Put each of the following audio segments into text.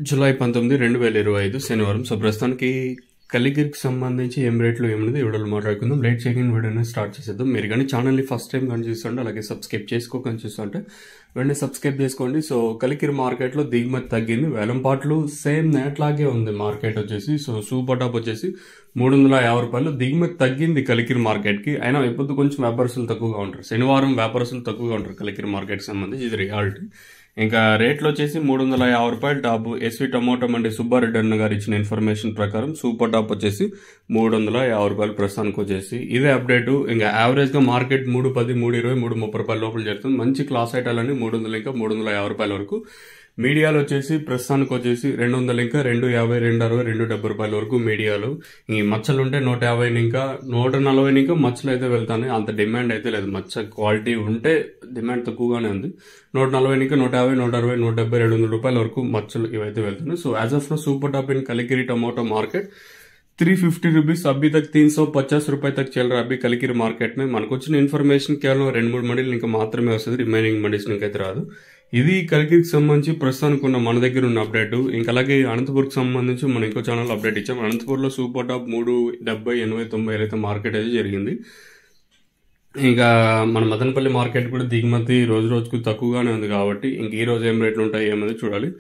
July 19, 2025 శనివారం. So ప్రస్తుతానికి కలిగిరికి సంబంధించి ఏం రేట్లు ఏమున్నది వీడియోలో మాట్లాడుకుందాం. లేట్ చేయకుండా వీడియోని స్టార్ట్ చేసేద్దాం. మీరు కానీ ఛానల్ని ఫస్ట్ టైం కానీ చూస్తుంటే అలాగే సబ్స్క్రైబ్ చేసుకోకని చూస్తుంటే వెంటనే సబ్స్క్రైబ్ చేసుకోండి. సో కలికిరి మార్కెట్లో దిగుమతి తగ్గింది. వేలంపాట్లు సేమ్ నేట్లాగే ఉంది మార్కెట్ వచ్చేసి. సో సూపర్ టాప్ వచ్చేసి ₹350 దిగుమతి తగ్గింది కలికిరి మార్కెట్కి. అయినా ఎప్పుడు కొంచెం వ్యాపారస్తులు తక్కువగా ఉంటారు. శనివారం వ్యాపారస్తులు తక్కువగా ఉంటారు కలికిరి మార్కెట్కి సంబంధించి, ఇది రియాలిటీ. ఇంకా రేట్లు వచ్చేసి ₹350 టాప్. ఎస్వి టమోటో మండి సుబ్బారెడ్డి అన్న గారు ఇచ్చిన ఇన్ఫర్మేషన్ ప్రకారం సూపర్ టాప్ వచ్చేసి ₹350 ప్రస్తుతానికి వచ్చేసి ఇదే అప్డేట్. ఇంకా యావరేజ్ గా మార్కెట్ ₹310, ₹320, ₹330 లోపల జరుగుతుంది. మంచి క్లాస్ ఐటాలని ₹300 ఇంకా ₹350 వరకు. మీడియాలో వచ్చేసి ప్రస్తుతానికి వచ్చేసి 200 ఇంకా ₹250, ₹260, ₹270 వరకు మీడియాలో. ఈ మచ్చలు ఉంటే 150 ఇంకా 140 ఇంకా మచ్చలు అయితే వెళ్తాయి. అంత డిమాండ్ అయితే లేదు. మచ్చ క్వాలిటీ ఉంటే డిమాండ్ తక్కువగానే ఉంది. 140 ఇంకా 150, 160, 170, ₹200 వరకు మచ్చలు ఇవైతే వెళ్తున్నాయి. So as of now super top in Kalikiri tomato market ₹350 अभी तक ₹350 तक चल रहा है अभी कलिकिरी मार्केट में. మనకు వచ్చిన ఇన్ఫర్మేషన్ కేవలం 2-3 మండీలు ఇంకా మాత్రమే వస్తుంది. రిమైనింగ్ మండీస్ ఇంకైతే రాదు. ఇది కలికిరికి సంబంధించి ప్రస్తుతానికి ఉన్న మన దగ్గర ఉన్న అప్డేట్. ఇంకా అలాగే అనంతపూర్కి సంబంధించి మనం ఇంకో ఛానల్ అప్డేట్ ఇచ్చాం. అనంతపూర్లో సూపర్ టాప్ 370, 80, 90 అయితే మార్కెట్ అయితే జరిగింది. ఇంకా మన మదనపల్లి మార్కెట్ కూడా దిగుమతి రోజు రోజుకు తక్కువగానే ఉంది కాబట్టి ఇంక ఈ రోజు ఏం రేట్లు ఉంటాయి ఏమది చూడాలి.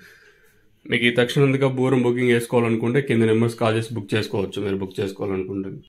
మీకు ఈ తక్షణంగా బూరం బుకింగ్ చేసుకోవాలనుకుంటే కింద నెంబర్స్ కాల్ చేసి బుక్ చేసుకోవచ్చు మీరు బుక్ చేసుకోవాలనుకుంటే.